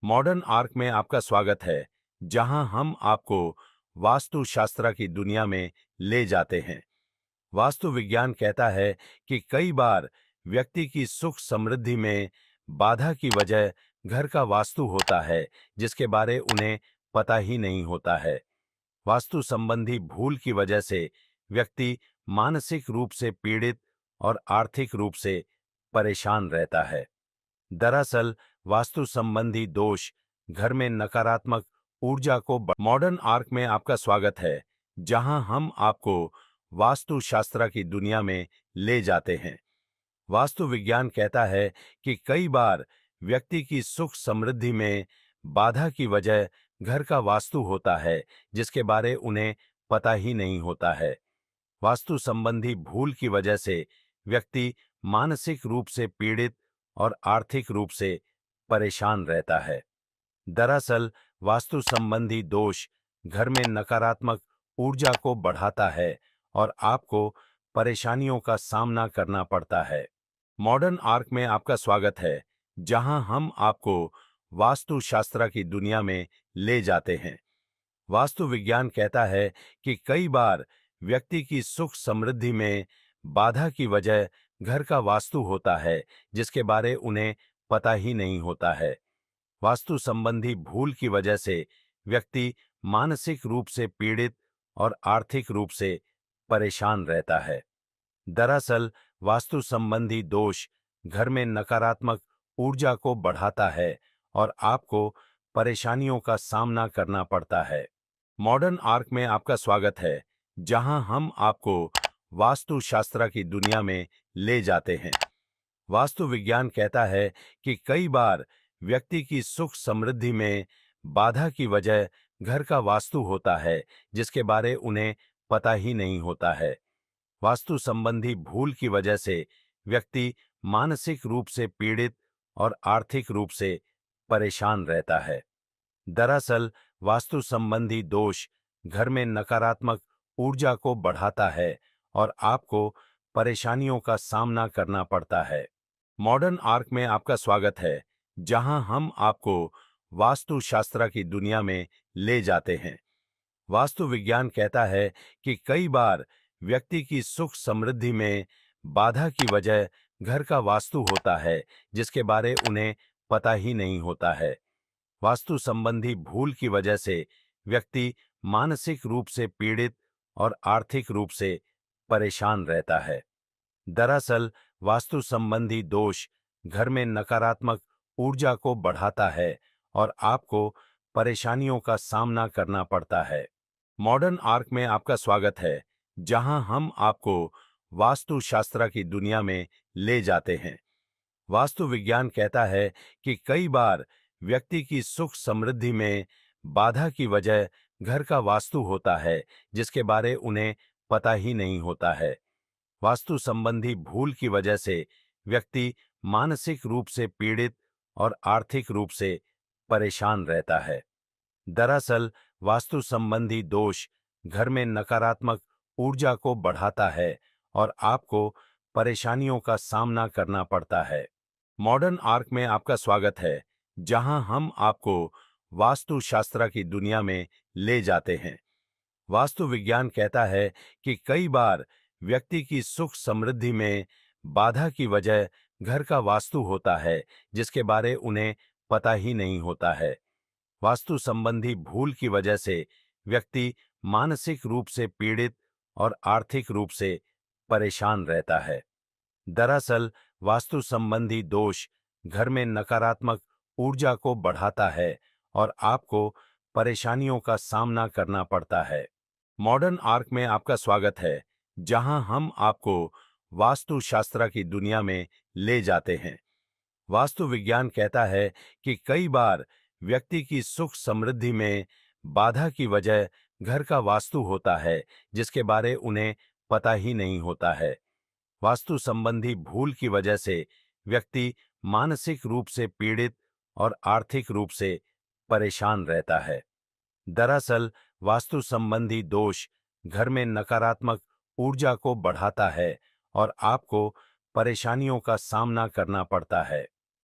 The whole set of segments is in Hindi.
मॉडर्न आर्क में आपका स्वागत है, जहां हम आपको वास्तुशास्त्र की दुनिया में ले जाते हैं। वास्तु विज्ञान कहता है कि कई बार व्यक्ति की सुख समृद्धि में बाधा की वजह घर का वास्तु होता है, जिसके बारे उन्हें पता ही नहीं होता है। वास्तु संबंधी भूल की वजह से व्यक्ति मानसिक रूप से पीड़ित और आर्थिक रूप से परेशान रहता है। दरअसल वास्तु संबंधी दोष घर में नकारात्मक ऊर्जा को मॉडर्न आर्क में आपका स्वागत है, जहां हम आपको वास्तु शास्त्र की दुनिया में ले जाते हैं। वास्तु विज्ञान कहता है कि कई बार व्यक्ति की सुख समृद्धि में बाधा की वजह घर का वास्तु होता है, जिसके बारे उन्हें पता ही नहीं होता है। वास्तु संबंधी भूल की वजह से व्यक्ति मानसिक रूप से पीड़ित और आर्थिक रूप से परेशान रहता है। दरअसल वास्तु संबंधी दोष घर में नकारात्मक ऊर्जा को बढ़ाता है और आपको परेशानियों का सामना करना पड़ता है। मॉडर्न आर्क में आपका स्वागत है, जहां हम आपको वास्तु शास्त्र की दुनिया में ले जाते हैं। वास्तु विज्ञान कहता है कि कई बार व्यक्ति की सुख समृद्धि में बाधा की वजह घर का वास्तु होता है, जिसके बारे उन्हें पता ही नहीं होता है। वास्तु संबंधी भूल की वजह से व्यक्ति मानसिक रूप से पीड़ित और आर्थिक रूप से परेशान रहता है। दरअसल वास्तु संबंधी दोष घर में नकारात्मक ऊर्जा को बढ़ाता है और आपको परेशानियों का सामना करना पड़ता है। मॉडर्न आर्क में आपका स्वागत है, जहां हम आपको वास्तु शास्त्र की दुनिया में ले जाते हैं। वास्तु विज्ञान कहता है कि कई बार व्यक्ति की सुख समृद्धि में बाधा की वजह घर का वास्तु होता है, जिसके बारे उन्हें पता ही नहीं होता है। वास्तु संबंधी भूल की वजह से व्यक्ति मानसिक रूप से पीड़ित और आर्थिक रूप से परेशान रहता है। दरअसल वास्तु संबंधी दोष घर में नकारात्मक ऊर्जा को बढ़ाता है और आपको परेशानियों का सामना करना पड़ता है। मॉडर्न आर्क में आपका स्वागत है, जहां हम आपको वास्तु शास्त्र की दुनिया में ले जाते हैं। वास्तु विज्ञान कहता है कि कई बार व्यक्ति की सुख समृद्धि में बाधा की वजह घर का वास्तु होता है, जिसके बारे उन्हें पता ही नहीं होता है। वास्तु संबंधी भूल की वजह से व्यक्ति मानसिक रूप से पीड़ित और आर्थिक रूप से परेशान रहता है। दरअसल वास्तु संबंधी दोष घर में नकारात्मक ऊर्जा को बढ़ाता है और आपको परेशानियों का सामना करना पड़ता है। मॉडर्न आर्क में आपका स्वागत है, जहां हम आपको वास्तु शास्त्र की दुनिया में ले जाते हैं। वास्तु विज्ञान कहता है कि कई बार व्यक्ति की सुख समृद्धि में बाधा की वजह घर का वास्तु होता है, जिसके बारे उन्हें पता ही नहीं होता है। वास्तु संबंधी भूल की वजह से व्यक्ति मानसिक रूप से पीड़ित और आर्थिक रूप से परेशान रहता है। दरअसल वास्तु संबंधी दोष घर में नकारात्मक ऊर्जा को बढ़ाता है और आपको परेशानियों का सामना करना पड़ता है। मॉडर्न आर्क में आपका स्वागत है, जहां हम आपको वास्तु शास्त्र की दुनिया में ले जाते हैं। वास्तु विज्ञान कहता है कि कई बार व्यक्ति की सुख समृद्धि में बाधा की वजह घर का वास्तु होता है, जिसके बारे उन्हें पता ही नहीं होता है। वास्तु संबंधी भूल की वजह से व्यक्ति मानसिक रूप से पीड़ित और आर्थिक रूप से परेशान रहता है। दरअसल वास्तु संबंधी दोष घर में नकारात्मक ऊर्जा को बढ़ाता है और आपको परेशानियों का सामना करना पड़ता है। मॉडर्न आर्क में आपका स्वागत है, जहां हम आपको वास्तु शास्त्र की दुनिया में ले जाते हैं। वास्तु विज्ञान कहता है कि कई बार व्यक्ति की सुख समृद्धि में बाधा की वजह घर का वास्तु होता है, जिसके बारे उन्हें पता ही नहीं होता है। वास्तु संबंधी भूल की वजह से व्यक्ति मानसिक रूप से पीड़ित और आर्थिक रूप से परेशान रहता है। दरअसल वास्तु संबंधी दोष घर में नकारात्मक ऊर्जा को बढ़ाता है और आपको परेशानियों का सामना करना पड़ता है।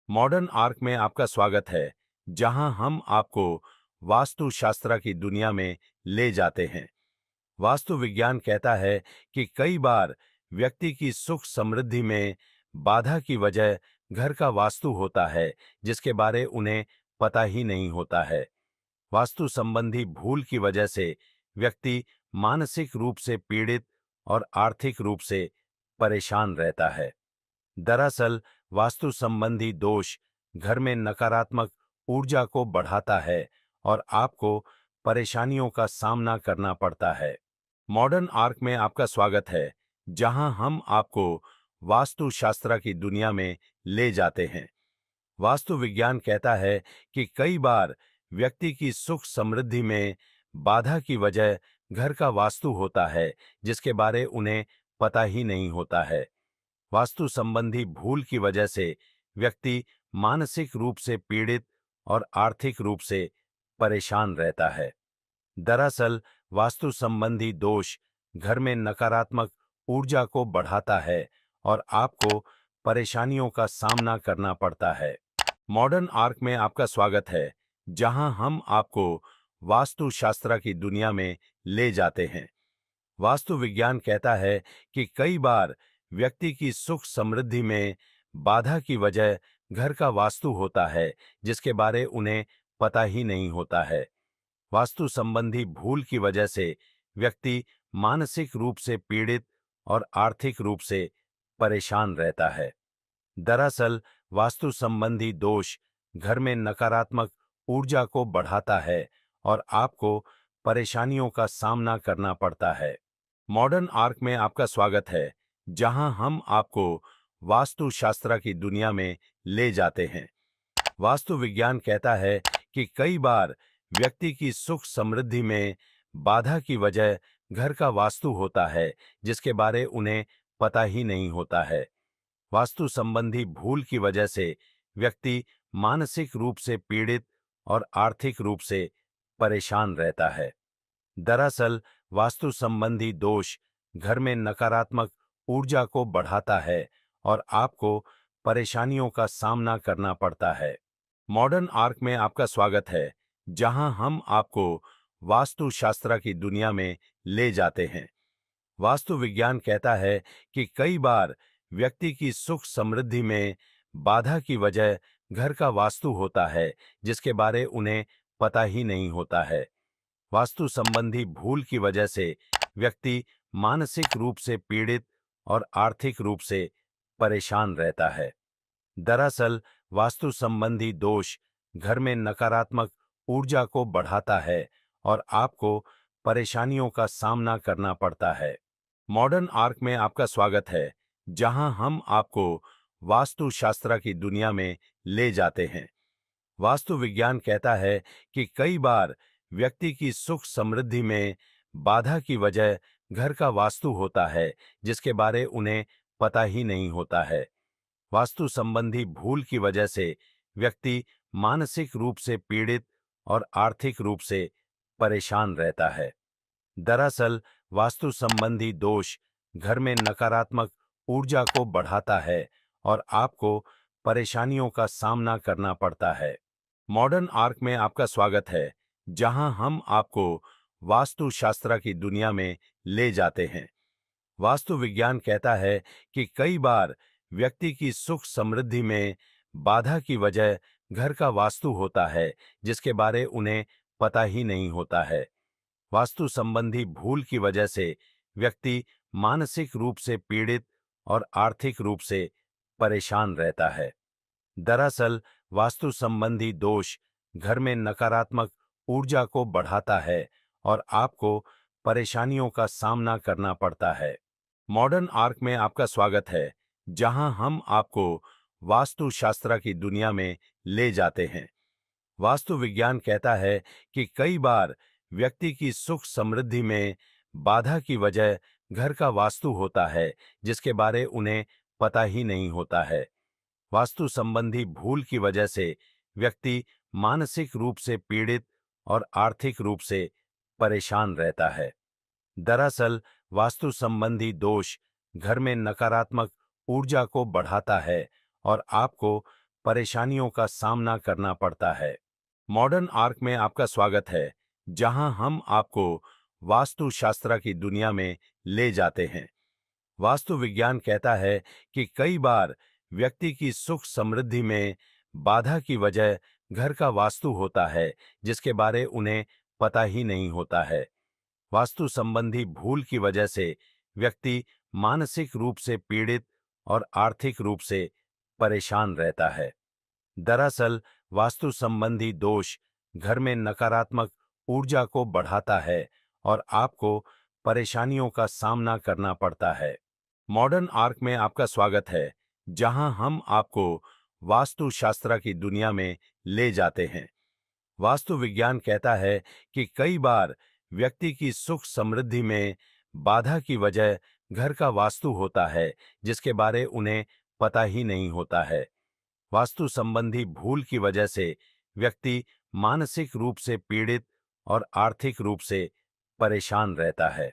मॉडर्न आर्क में आपका स्वागत है, जहां हम आपको वास्तु शास्त्र की दुनिया में ले जाते हैं। वास्तु विज्ञान कहता है कि कई बार व्यक्ति की सुख समृद्धि में बाधा की वजह घर का वास्तु होता है, जिसके बारे उन्हें पता ही नहीं होता है। वास्तु संबंधी भूल की वजह से व्यक्ति मानसिक रूप से पीड़ित और आर्थिक रूप से परेशान रहता है। दरअसल वास्तु संबंधी दोष घर में नकारात्मक ऊर्जा को बढ़ाता है और आपको परेशानियों का सामना करना पड़ता है। मॉडर्न आर्क में आपका स्वागत है, जहां हम आपको वास्तु शास्त्र की दुनिया में ले जाते हैं। वास्तु विज्ञान कहता है कि कई बार व्यक्ति की सुख समृद्धि में बाधा की वजह घर का वास्तु होता है, जिसके बारे उन्हें पता ही नहीं होता है। वास्तु संबंधी भूल की वजह से व्यक्ति मानसिक रूप से पीड़ित और आर्थिक रूप से परेशान रहता है। दरअसल वास्तु संबंधी दोष घर में नकारात्मक ऊर्जा को बढ़ाता है और आपको परेशानियों का सामना करना पड़ता है। मॉडर्न आर्क में आपका स्वागत है, जहां हम आपको वास्तु शास्त्र की दुनिया में ले जाते हैं। वास्तु विज्ञान कहता है कि कई बार व्यक्ति की सुख समृद्धि में बाधा की वजह घर का वास्तु होता है, जिसके बारे उन्हें पता ही नहीं होता है। वास्तु संबंधी भूल की वजह से व्यक्ति मानसिक रूप से पीड़ित और आर्थिक रूप से परेशान रहता है। दरअसल वास्तु संबंधी दोष घर में नकारात्मक ऊर्जा को बढ़ाता है और आपको परेशानियों का सामना करना पड़ता है। मॉडर्न आर्क में आपका स्वागत है, जहां हम आपको वास्तु शास्त्र की दुनिया में ले जाते हैं। वास्तु विज्ञान कहता है कि कई बार व्यक्ति की सुख समृद्धि में बाधा की वजह घर का वास्तु होता है, जिसके बारे उन्हें पता ही नहीं होता है। वास्तु संबंधी भूल की वजह से व्यक्ति मानसिक रूप से पीड़ित और आर्थिक रूप से परेशान रहता है। दरअसल वास्तु संबंधी दोष घर में नकारात्मक ऊर्जा को बढ़ाता है और आपको परेशानियों का सामना करना पड़ता है। मॉडर्न आर्क में आपका स्वागत है, जहां हम आपको वास्तु शास्त्र की दुनिया में ले जाते हैं। वास्तु विज्ञान कहता है कि कई बार व्यक्ति की सुख समृद्धि में बाधा की वजह घर का वास्तु होता है, जिसके बारे उन्हें पता ही नहीं होता है। वास्तु संबंधी भूल की वजह से व्यक्ति मानसिक रूप से पीड़ित और आर्थिक रूप से परेशान रहता है। दरअसल वास्तु संबंधी दोष घर में नकारात्मक ऊर्जा को बढ़ाता है और आपको परेशानियों का सामना करना पड़ता है। मॉडर्न आर्क में आपका स्वागत है, जहां हम आपको वास्तु शास्त्र की दुनिया में ले जाते हैं। वास्तु विज्ञान कहता है कि कई बार व्यक्ति की सुख समृद्धि में बाधा की वजह घर का वास्तु होता है, जिसके बारे उन्हें पता ही नहीं होता है। वास्तु संबंधी भूल की वजह से व्यक्ति मानसिक रूप से पीड़ित और आर्थिक रूप से परेशान रहता है। दरअसल वास्तु संबंधी दोष घर में नकारात्मक ऊर्जा को बढ़ाता है और आपको परेशानियों का सामना करना पड़ता है। मॉडर्न आर्क में आपका स्वागत है, जहां हम आपको वास्तु शास्त्र की दुनिया में ले जाते हैं। वास्तु विज्ञान कहता है कि कई बार व्यक्ति की सुख समृद्धि में बाधा की वजह घर का वास्तु होता है, जिसके बारे उन्हें पता ही नहीं होता है। वास्तु संबंधी भूल की वजह से व्यक्ति मानसिक रूप से पीड़ित और आर्थिक रूप से परेशान रहता है। दरअसल वास्तु संबंधी दोष घर में नकारात्मक ऊर्जा को बढ़ाता है और आपको परेशानियों का सामना करना पड़ता है। मॉडर्न आर्क में आपका स्वागत है, जहां हम आपको वास्तु शास्त्र की दुनिया में ले जाते हैं। वास्तु विज्ञान कहता है कि कई बार व्यक्ति की सुख समृद्धि में बाधा की वजह घर का वास्तु होता है, जिसके बारे उन्हें पता ही नहीं होता है। वास्तु संबंधी भूल की वजह से व्यक्ति मानसिक रूप से पीड़ित और आर्थिक रूप से परेशान रहता है। दरअसल वास्तु संबंधी दोष घर में नकारात्मक ऊर्जा को बढ़ाता है और आपको परेशानियों का सामना करना पड़ता है। मॉडर्न आर्क में आपका स्वागत है, जहां हम आपको वास्तु शास्त्र की दुनिया में ले जाते हैं। वास्तु विज्ञान कहता है कि कई बार व्यक्ति की सुख समृद्धि में बाधा की वजह घर का वास्तु होता है, जिसके बारे उन्हें पता ही नहीं होता है। वास्तु संबंधी भूल की वजह से व्यक्ति मानसिक रूप से पीड़ित और आर्थिक रूप से परेशान रहता है। दरअसल वास्तु संबंधी दोष घर में नकारात्मक ऊर्जा को बढ़ाता है और आपको परेशानियों का सामना करना पड़ता है। मॉडर्न आर्क में आपका स्वागत है, जहां हम आपको वास्तु शास्त्र की दुनिया में ले जाते हैं। वास्तु विज्ञान कहता है कि कई बार व्यक्ति की सुख समृद्धि में बाधा की वजह घर का वास्तु होता है, जिसके बारे उन्हें पता ही नहीं होता है। वास्तु संबंधी भूल की वजह से व्यक्ति मानसिक रूप से पीड़ित और आर्थिक रूप से परेशान रहता है।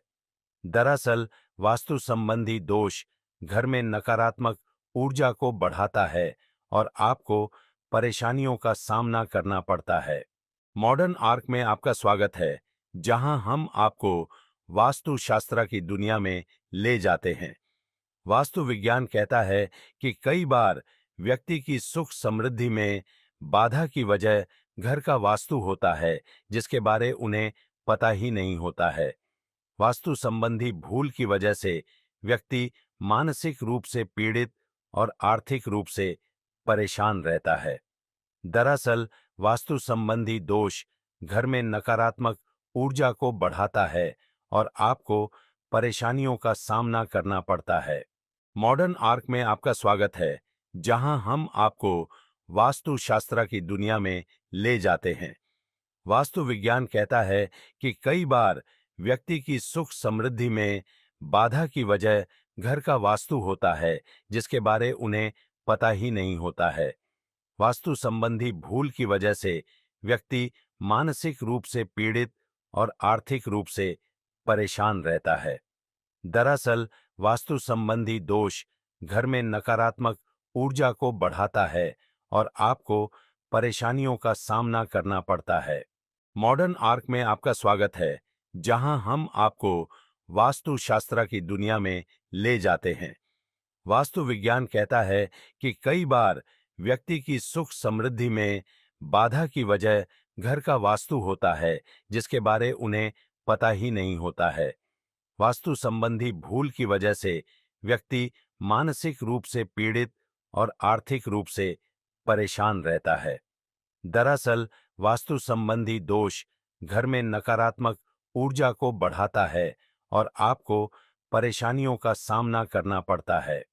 दरअसल वास्तु संबंधी दोष घर में नकारात्मक ऊर्जा को बढ़ाता है और आपको परेशानियों का सामना करना पड़ता है। मॉडर्न आर्क में आपका स्वागत है, जहां हम आपको वास्तु शास्त्र की दुनिया में ले जाते हैं। वास्तु विज्ञान कहता है कि कई बार व्यक्ति की सुख समृद्धि में बाधा की वजह घर का वास्तु होता है, जिसके बारे उन्हें पता ही नहीं होता है। वास्तु संबंधी भूल की वजह से व्यक्ति मानसिक रूप से पीड़ित और आर्थिक रूप से परेशान रहता है। दरअसल वास्तु संबंधी दोष घर में नकारात्मक ऊर्जा को बढ़ाता है और आपको परेशानियों का सामना करना पड़ता है। मॉडर्न आर्क में आपका स्वागत है, जहां हम आपको वास्तु शास्त्र की दुनिया में ले जाते हैं। वास्तु विज्ञान कहता है कि कई बार व्यक्ति की सुख समृद्धि में बाधा की वजह घर का वास्तु होता है, जिसके बारे उन्हें पता ही नहीं होता है। वास्तु संबंधी भूल की वजह से व्यक्ति मानसिक रूप से पीड़ित और आर्थिक रूप से परेशान रहता है। दरअसल वास्तु संबंधी दोष घर में नकारात्मक ऊर्जा को बढ़ाता है और आपको परेशानियों का सामना करना पड़ता है। मॉडर्न आर्क में आपका स्वागत है, जहां हम आपको वास्तु शास्त्र की दुनिया में ले जाते हैं। वास्तु विज्ञान कहता है कि कई बार व्यक्ति की सुख समृद्धि में बाधा की वजह घर का वास्तु होता है, जिसके बारे उन्हें पता ही नहीं होता है। वास्तु संबंधी भूल की वजह से व्यक्ति मानसिक रूप से पीड़ित और आर्थिक रूप से परेशान रहता है। दरअसल वास्तु संबंधी दोष घर में नकारात्मक ऊर्जा को बढ़ाता है और आपको परेशानियों का सामना करना पड़ता है।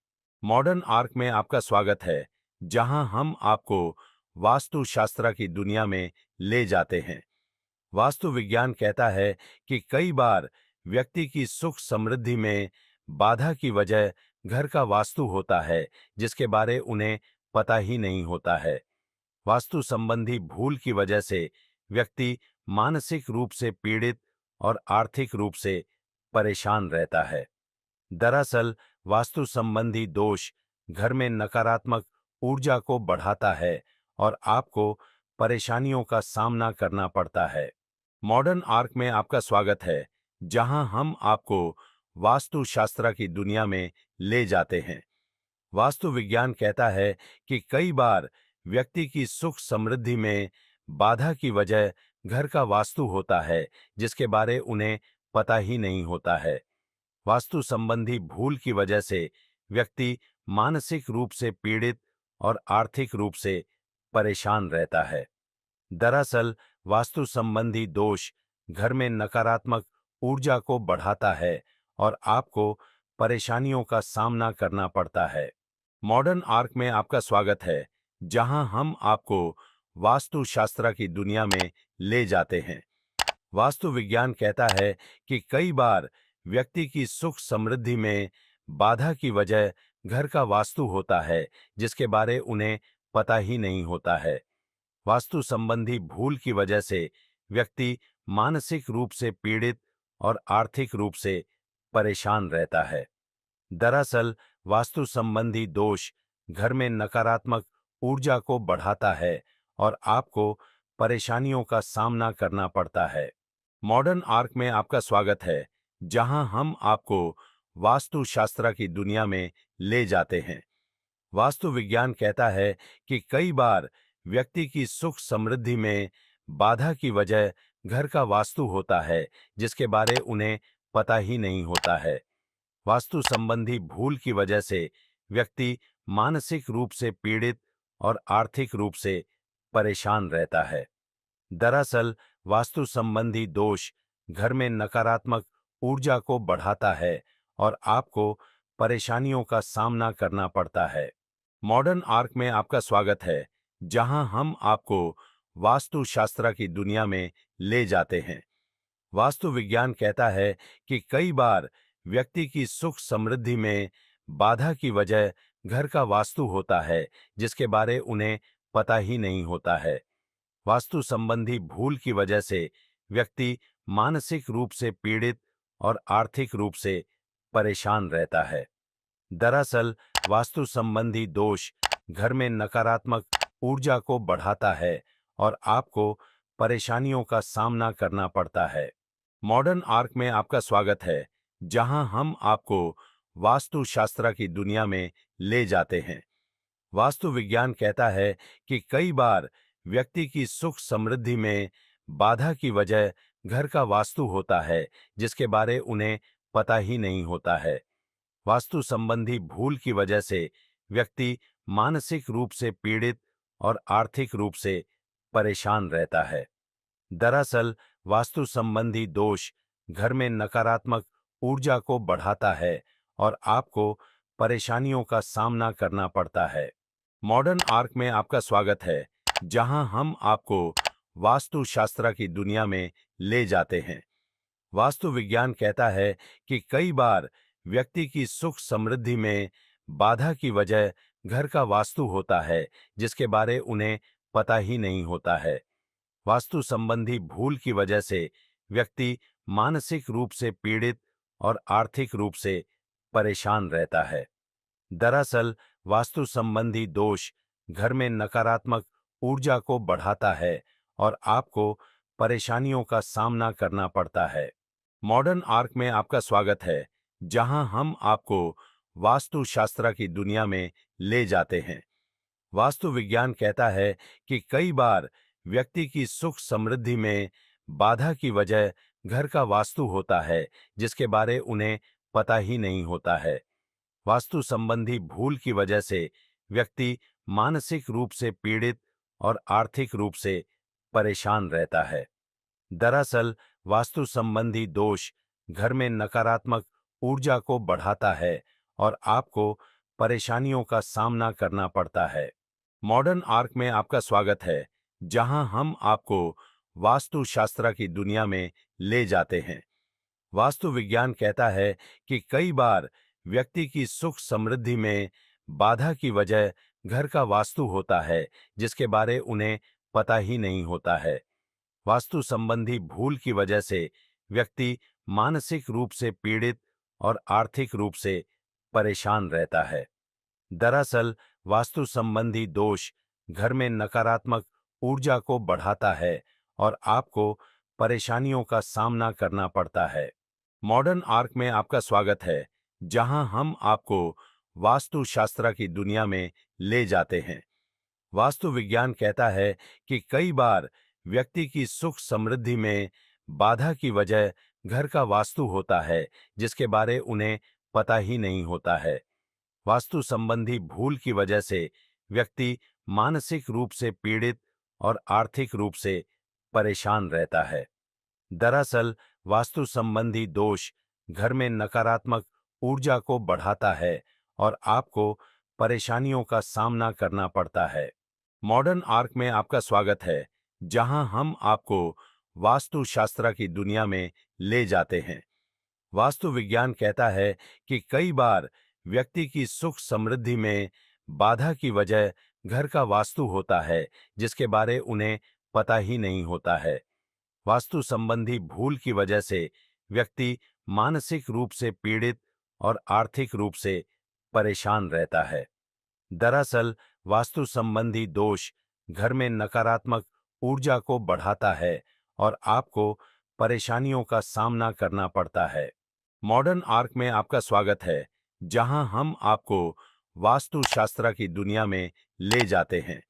मॉडर्न आर्क में आपका स्वागत है, जहां हम आपको वास्तु शास्त्र की दुनिया में ले जाते हैं। वास्तु विज्ञान कहता है कि कई बार व्यक्ति की सुख समृद्धि में बाधा की वजह घर का वास्तु होता है, जिसके बारे उन्हें पता ही नहीं होता है। वास्तु संबंधी भूल की वजह से व्यक्ति मानसिक रूप से पीड़ित और आर्थिक रूप से परेशान रहता है। दरअसल वास्तु संबंधी दोष घर में नकारात्मक ऊर्जा को बढ़ाता है और आपको परेशानियों का सामना करना पड़ता है। मॉडर्न आर्क में आपका स्वागत है, जहां हम आपको वास्तु शास्त्र की दुनिया में ले जाते हैं। वास्तु विज्ञान कहता है कि कई बार व्यक्ति की सुख समृद्धि में बाधा की वजह घर का वास्तु होता है, जिसके बारे उन्हें पता ही नहीं होता है। वास्तु संबंधी भूल की वजह से व्यक्ति मानसिक रूप से पीड़ित और आर्थिक रूप से परेशान रहता है। दरअसल वास्तु संबंधी दोष घर में नकारात्मक ऊर्जा को बढ़ाता है और आपको परेशानियों का सामना करना पड़ता है। मॉडर्न आर्क में आपका स्वागत है, जहां हम आपको वास्तु शास्त्र की दुनिया में ले जाते हैं। वास्तु विज्ञान कहता है कि कई बार व्यक्ति की सुख समृद्धि में बाधा की वजह घर का वास्तु होता है, जिसके बारे उन्हें पता ही नहीं होता है। वास्तु संबंधी भूल की वजह से व्यक्ति मानसिक रूप से पीड़ित और आर्थिक रूप से परेशान रहता है। दरअसल वास्तु संबंधी दोष घर में नकारात्मक ऊर्जा को बढ़ाता है और आपको परेशानियों का सामना करना पड़ता है। मॉडर्न आर्क में आपका स्वागत है, जहां हम आपको वास्तुशास्त्र की दुनिया में ले जाते हैं। वास्तु विज्ञान कहता है कि कई बार व्यक्ति की सुख समृद्धि में बाधा की वजह घर का वास्तु होता है, जिसके बारे उन्हें पता ही नहीं होता है। वास्तु संबंधी भूल की वजह से व्यक्ति मानसिक रूप से पीड़ित और आर्थिक रूप से परेशान रहता है। दरअसल वास्तु संबंधी दोष घर में नकारात्मक ऊर्जा को बढ़ाता है और आपको परेशानियों का सामना करना पड़ता है। मॉडर्न आर्क में आपका स्वागत है, जहां हम आपको वास्तुशास्त्र की दुनिया में ले जाते हैं। वास्तु विज्ञान कहता है कि कई बार व्यक्ति की सुख समृद्धि में बाधा की वजह घर का वास्तु होता है, जिसके बारे उन्हें पता ही नहीं होता है। वास्तु संबंधी भूल की वजह से व्यक्ति मानसिक रूप से पीड़ित और आर्थिक रूप से परेशान रहता है। दरअसल वास्तु संबंधी दोष घर में नकारात्मक ऊर्जा को बढ़ाता है और आपको परेशानियों का सामना करना पड़ता है। मॉडर्न आर्क में आपका स्वागत है, जहां हम आपको वास्तुशास्त्र की दुनिया में ले जाते हैं। वास्तु विज्ञान कहता है कि कई बार व्यक्ति की सुख समृद्धि में बाधा की वजह घर का वास्तु होता है, जिसके बारे उन्हें पता ही नहीं होता है। वास्तु संबंधी भूल की वजह से व्यक्ति मानसिक रूप से पीड़ित और आर्थिक रूप से परेशान रहता है। दरअसल वास्तु संबंधी दोष घर में नकारात्मक ऊर्जा को बढ़ाता है और आपको परेशानियों का सामना करना पड़ता है। मॉडर्न आर्क में आपका स्वागत है, जहां हम आपको वास्तुशास्त्र की दुनिया में ले जाते हैं। वास्तु विज्ञान कहता है कि कई बार व्यक्ति की सुख समृद्धि में बाधा की वजह घर का वास्तु होता है, जिसके बारे उन्हें पता ही नहीं होता है। वास्तु संबंधी भूल की वजह से व्यक्ति मानसिक रूप से पीड़ित और आर्थिक रूप से परेशान रहता है। दरअसल वास्तु संबंधी दोष घर में नकारात्मक ऊर्जा को बढ़ाता है और आपको परेशानियों का सामना करना पड़ता है। मॉडर्न आर्क में आपका स्वागत है, जहां हम आपको वास्तुशास्त्र की दुनिया में ले जाते हैं। वास्तु विज्ञान कहता है कि कई बार व्यक्ति की सुख समृद्धि में बाधा की वजह घर का वास्तु होता है, जिसके बारे उन्हें पता ही नहीं होता है। वास्तु संबंधी भूल की वजह से व्यक्ति मानसिक रूप से पीड़ित और आर्थिक रूप से परेशान रहता है। दरअसल वास्तु संबंधी दोष घर में नकारात्मक ऊर्जा को बढ़ाता है और आपको परेशानियों का सामना करना पड़ता है। मॉडर्न आर्क में आपका स्वागत है, जहां हम आपको वास्तुशास्त्र की दुनिया में ले जाते हैं। वास्तु विज्ञान कहता है कि कई बार व्यक्ति की सुख समृद्धि में बाधा की वजह घर का वास्तु होता है, जिसके बारे उन्हें पता ही नहीं होता है। वास्तु संबंधी भूल की वजह से व्यक्ति मानसिक रूप से पीड़ित और आर्थिक रूप से परेशान रहता है। दरअसल वास्तु संबंधी दोष घर में नकारात्मक ऊर्जा को बढ़ाता है और आपको परेशानियों का सामना करना पड़ता है। मॉडर्न आर्क में आपका स्वागत है, जहां हम आपको वास्तुशास्त्र की दुनिया में ले जाते हैं। वास्तु विज्ञान कहता है कि कई बार व्यक्ति की सुख समृद्धि में बाधा की वजह घर का वास्तु होता है, जिसके बारे उन्हें पता ही नहीं होता है। वास्तु संबंधी भूल की वजह से व्यक्ति मानसिक रूप से पीड़ित और आर्थिक रूप से परेशान रहता है। दरअसल वास्तु संबंधी दोष घर में नकारात्मक ऊर्जा को बढ़ाता है और आपको परेशानियों का सामना करना पड़ता है। मॉडर्न आर्क में आपका स्वागत है, जहां हम आपको वास्तुशास्त्र की दुनिया में ले जाते हैं। वास्तु विज्ञान कहता है कि कई बार व्यक्ति की सुख समृद्धि में बाधा की वजह घर का वास्तु होता है, जिसके बारे उन्हें पता ही नहीं होता है। वास्तु संबंधी भूल की वजह से व्यक्ति मानसिक रूप से पीड़ित और आर्थिक रूप से परेशान रहता है। दरअसल वास्तु संबंधी दोष घर में नकारात्मक ऊर्जा को बढ़ाता है और आपको परेशानियों का सामना करना पड़ता है। मॉडर्न आर्क में आपका स्वागत है, जहां हम आपको वास्तुशास्त्र की दुनिया में ले जाते हैं।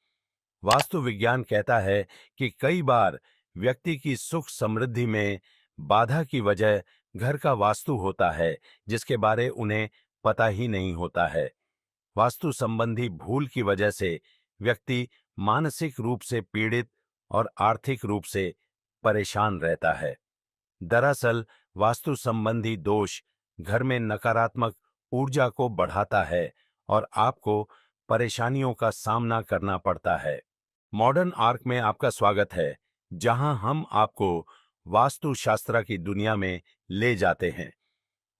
वास्तु विज्ञान कहता है कि कई बार व्यक्ति की सुख समृद्धि में बाधा की वजह घर का वास्तु होता है, जिसके बारे उन्हें पता ही नहीं होता है। वास्तु संबंधी भूल की वजह से व्यक्ति मानसिक रूप से पीड़ित और आर्थिक रूप से परेशान रहता है। दरअसल वास्तु संबंधी दोष घर में नकारात्मक ऊर्जा को बढ़ाता है और आपको परेशानियों का सामना करना पड़ता है। मॉडर्न आर्क में आपका स्वागत है, जहां हम आपको वास्तुशास्त्र की दुनिया में ले जाते हैं।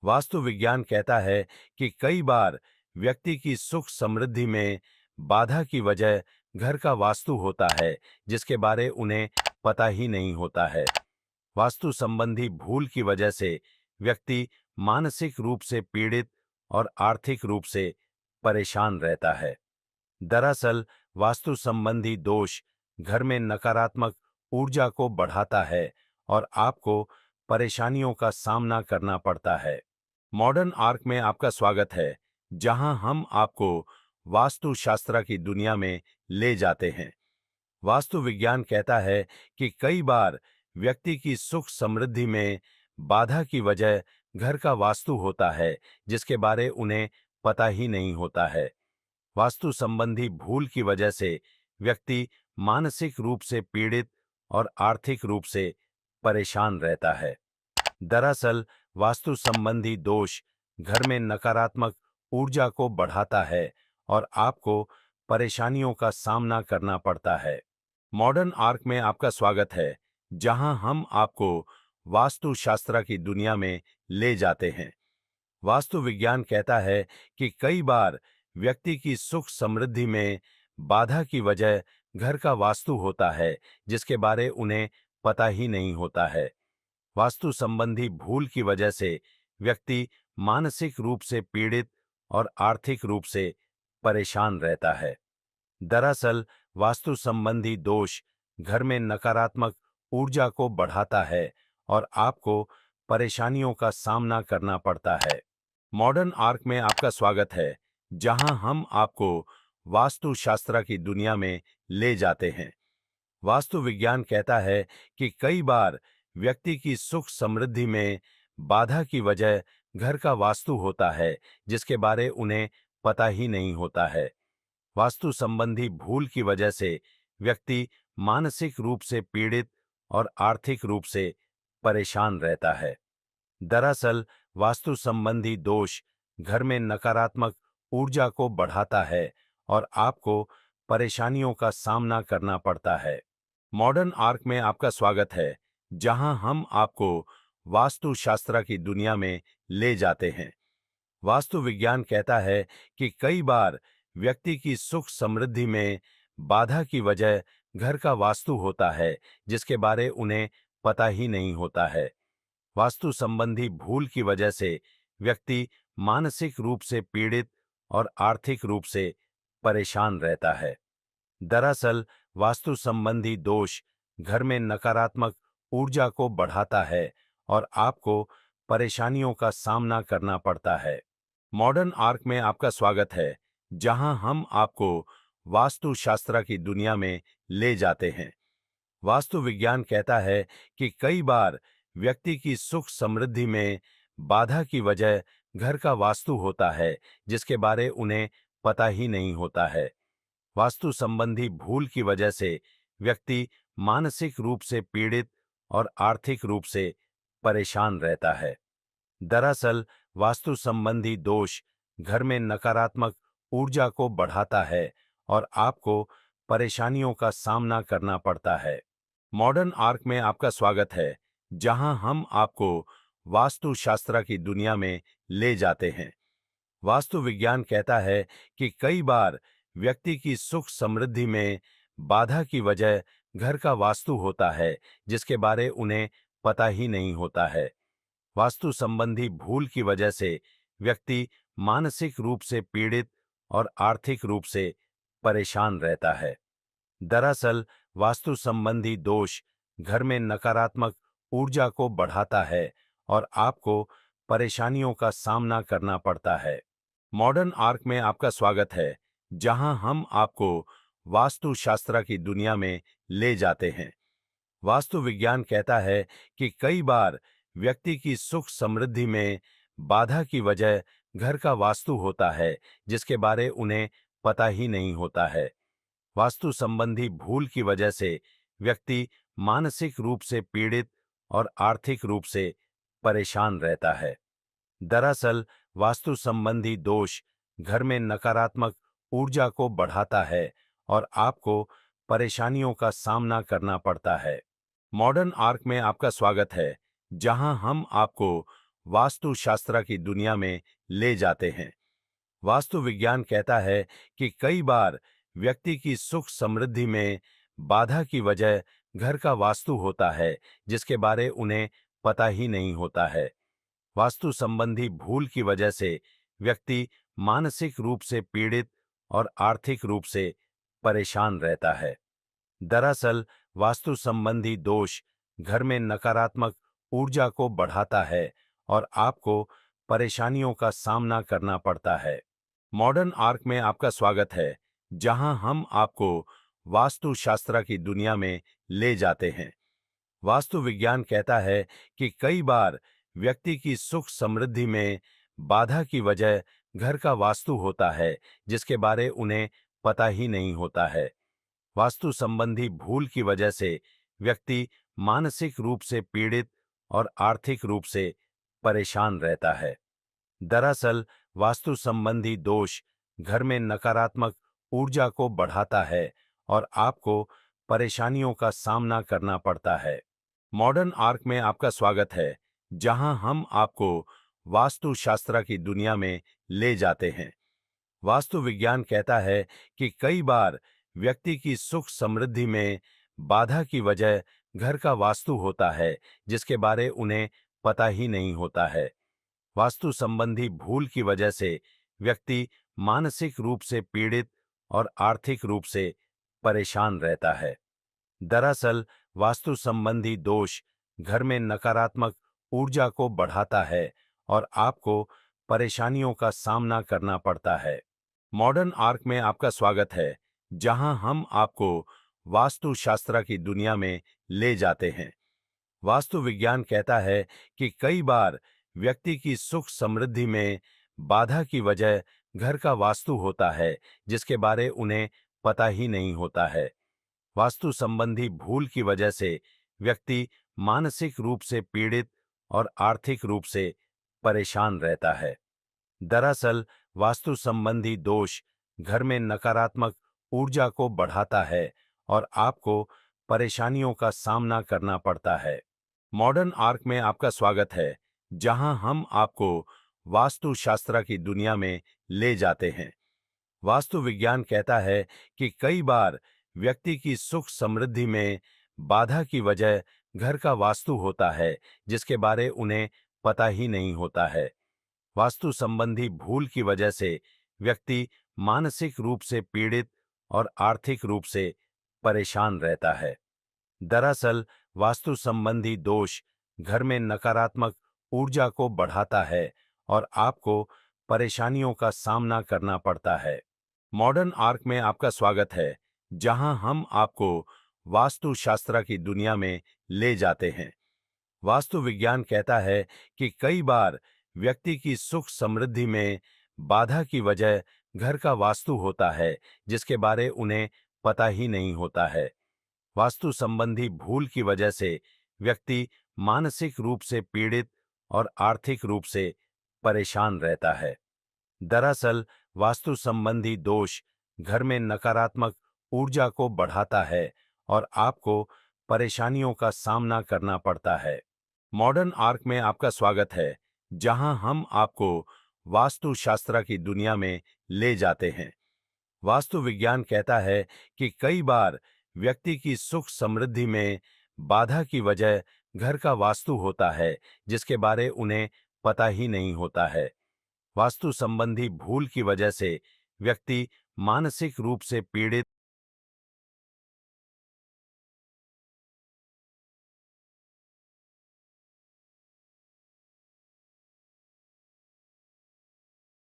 वास्तु विज्ञान कहता है कि कई बार व्यक्ति की सुख समृद्धि में बाधा की वजह घर का वास्तु होता है, जिसके बारे उन्हें पता ही नहीं होता है। वास्तु संबंधी भूल की वजह से व्यक्ति मानसिक रूप से पीड़ित और आर्थिक रूप से परेशान रहता है। दरअसल वास्तु संबंधी दोष घर में नकारात्मक ऊर्जा को बढ़ाता है और आपको परेशानियों का सामना करना पड़ता है। मॉडर्न आर्क में आपका स्वागत है, जहां हम आपको वास्तुशास्त्र की दुनिया में ले जाते हैं। वास्तु विज्ञान कहता है कि कई बार व्यक्ति की सुख समृद्धि में बाधा की वजह घर का वास्तु होता है, जिसके बारे उन्हें पता ही नहीं होता है। वास्तु संबंधी भूल की वजह से व्यक्ति मानसिक रूप से पीड़ित और आर्थिक रूप से परेशान रहता है। दरअसल वास्तु संबंधी दोष घर में नकारात्मक ऊर्जा को बढ़ाता है और आपको परेशानियों का सामना करना पड़ता है। मॉडर्न आर्क में आपका स्वागत है, जहां हम आपको वास्तुशास्त्र की दुनिया में ले जाते हैं। वास्तु विज्ञान कहता है कि कई बार व्यक्ति की सुख समृद्धि में बाधा की वजह घर का वास्तु होता है, जिसके बारे उन्हें पता ही नहीं होता है। वास्तु संबंधी भूल की वजह से व्यक्ति मानसिक रूप से पीड़ित और आर्थिक रूप से परेशान रहता है। दरअसल वास्तु संबंधी दोष घर में नकारात्मक ऊर्जा को बढ़ाता है और आपको परेशानियों का सामना करना पड़ता है। मॉडर्न आर्क में आपका स्वागत है, जहां हम आपको वास्तुशास्त्र की दुनिया में ले जाते हैं। वास्तु विज्ञान कहता है कि कई बार व्यक्ति की सुख समृद्धि में बाधा की वजह घर का वास्तु होता है, जिसके बारे उन्हें पता ही नहीं होता है। वास्तु संबंधी भूल की वजह से व्यक्ति मानसिक रूप से पीड़ित और आर्थिक रूप से परेशान रहता है। दरअसल वास्तु संबंधी दोष घर में नकारात्मक ऊर्जा को बढ़ाता है और आपको परेशानियों का सामना करना पड़ता है। मॉडर्न आर्क में आपका स्वागत है, जहां हम आपको वास्तुशास्त्र की दुनिया में ले जाते हैं। वास्तु विज्ञान कहता है कि कई बार व्यक्ति की सुख समृद्धि में बाधा की वजह घर का वास्तु होता है, जिसके बारे उन्हें पता ही नहीं होता है। वास्तु संबंधी भूल की वजह से व्यक्ति मानसिक रूप से पीड़ित और आर्थिक रूप से परेशान रहता है। दरअसल वास्तु संबंधी दोष घर में नकारात्मक ऊर्जा को बढ़ाता है और आपको परेशानियों का सामना करना पड़ता है। मॉडर्न आर्क में आपका स्वागत है, जहां हम आपको वास्तुशास्त्र की दुनिया में ले जाते हैं। वास्तु विज्ञान कहता है कि कई बार व्यक्ति की सुख समृद्धि में बाधा की वजह घर का वास्तु होता है, जिसके बारे उन्हें पता ही नहीं होता है। वास्तु संबंधी भूल की वजह से व्यक्ति मानसिक रूप से पीड़ित और आर्थिक रूप से परेशान रहता है। दरअसल वास्तु संबंधी दोष घर में नकारात्मक ऊर्जा को बढ़ाता है और आपको परेशानियों का सामना करना पड़ता है। मॉडर्न आर्क में आपका स्वागत है, जहां हम आपको वास्तुशास्त्र की दुनिया में ले जाते हैं। वास्तु विज्ञान कहता है कि कई बार व्यक्ति की सुख समृद्धि में बाधा की वजह घर का वास्तु होता है, जिसके बारे उन्हें पता ही नहीं होता है। वास्तु संबंधी भूल की वजह से व्यक्ति मानसिक रूप से पीड़ित और आर्थिक रूप से परेशान रहता है। दरअसल वास्तु संबंधी दोष घर में नकारात्मक ऊर्जा को बढ़ाता है और आपको परेशानियों का सामना करना पड़ता है। मॉडर्न आर्क में आपका स्वागत है, जहां हम आपको वास्तु शास्त्र की दुनिया में ले जाते हैं। वास्तु विज्ञान कहता है कि कई बार व्यक्ति की सुख समृद्धि में बाधा की वजह घर का वास्तु होता है, जिसके बारे उन्हें पता ही नहीं होता है। वास्तु संबंधी भूल की वजह से व्यक्ति मानसिक रूप से पीड़ित और आर्थिक रूप से परेशान रहता है। दरअसल वास्तु संबंधी दोष घर में नकारात्मक ऊर्जा को बढ़ाता है और आपको परेशानियों का सामना करना पड़ता है। मॉडर्न आर्क में आपका स्वागत है, जहां हम आपको वास्तु शास्त्र की दुनिया में ले जाते हैं। वास्तु विज्ञान कहता है कि कई बार व्यक्ति की सुख समृद्धि में बाधा की वजह घर का वास्तु होता है, जिसके बारे उन्हें पता ही नहीं होता है। वास्तु संबंधी भूल की वजह से व्यक्ति मानसिक रूप से पीड़ित और आर्थिक रूप से परेशान रहता है। दरअसल वास्तु संबंधी दोष घर में नकारात्मक ऊर्जा को बढ़ाता है और आपको परेशानियों का सामना करना पड़ता है। मॉडर्न आर्क में आपका स्वागत है, जहां हम आपको वास्तु शास्त्र की दुनिया में ले जाते हैं। वास्तु विज्ञान कहता है कि कई बार व्यक्ति की सुख समृद्धि में बाधा की वजह घर का वास्तु होता है, जिसके बारे उन्हें पता ही नहीं होता है। वास्तु संबंधी भूल की वजह से व्यक्ति मानसिक रूप से पीड़ित और आर्थिक रूप से परेशान रहता है। दरअसल वास्तु संबंधी दोष घर में नकारात्मक ऊर्जा को बढ़ाता है और आपको परेशानियों का सामना करना पड़ता है। मॉडर्न आर्क में आपका स्वागत है, जहां हम आपको वास्तु शास्त्र की दुनिया में ले जाते हैं। वास्तु विज्ञान कहता है कि कई बार व्यक्ति की सुख समृद्धि में बाधा की वजह घर का वास्तु होता है, जिसके बारे उन्हें पता ही नहीं होता है। वास्तु संबंधी भूल की वजह से व्यक्ति मानसिक रूप से पीड़ित और आर्थिक रूप से परेशान रहता है। दरअसल वास्तु संबंधी दोष घर में नकारात्मक ऊर्जा को बढ़ाता है और आपको परेशानियों का सामना करना पड़ता है। मॉडर्न आर्क में आपका स्वागत है, जहां हम आपको वास्तु शास्त्र की दुनिया में ले जाते हैं। वास्तु विज्ञान कहता है कि कई बार व्यक्ति की सुख समृद्धि में बाधा की वजह घर का वास्तु होता है, जिसके बारे उन्हें पता ही नहीं होता है। वास्तु संबंधी भूल की वजह से व्यक्ति मानसिक रूप से पीड़ित और आर्थिक रूप से परेशान रहता है। दरअसल वास्तु संबंधी दोष घर में नकारात्मक ऊर्जा को बढ़ाता है और आपको परेशानियों का सामना करना पड़ता है। मॉडर्न आर्क में आपका स्वागत है, जहां हम आपको वास्तु शास्त्र की दुनिया में ले जाते हैं। वास्तु विज्ञान कहता है कि कई बार व्यक्ति की सुख समृद्धि में बाधा की वजह घर का वास्तु होता है, जिसके बारे उन्हें पता ही नहीं होता है। वास्तु संबंधी भूल की वजह से व्यक्ति मानसिक रूप से पीड़ित और आर्थिक रूप से परेशान रहता है। दरअसल वास्तु संबंधी दोष घर में नकारात्मक ऊर्जा को बढ़ाता है और आपको परेशानियों का सामना करना पड़ता है। मॉडर्न आर्क में आपका स्वागत है, जहां हम आपको वास्तु शास्त्र की दुनिया में ले जाते हैं। वास्तु विज्ञान कहता है कि कई बार व्यक्ति की सुख समृद्धि में बाधा की वजह घर का वास्तु होता है, जिसके बारे उन्हें पता ही नहीं होता है। वास्तु संबंधी भूल की वजह से व्यक्ति मानसिक रूप से पीड़ित और आर्थिक रूप से परेशान रहता है। दरअसल वास्तु संबंधी दोष घर में नकारात्मक ऊर्जा को बढ़ाता है और आपको परेशानियों का सामना करना पड़ता है। मॉडर्न आर्क में आपका स्वागत है, जहां हम आपको वास्तु शास्त्र की दुनिया में ले जाते हैं। वास्तु विज्ञान कहता है कि कई बार व्यक्ति की सुख समृद्धि में बाधा की वजह घर का वास्तु होता है, जिसके बारे उन्हें पता ही नहीं होता है। वास्तु संबंधी भूल की वजह से व्यक्ति मानसिक रूप से पीड़ित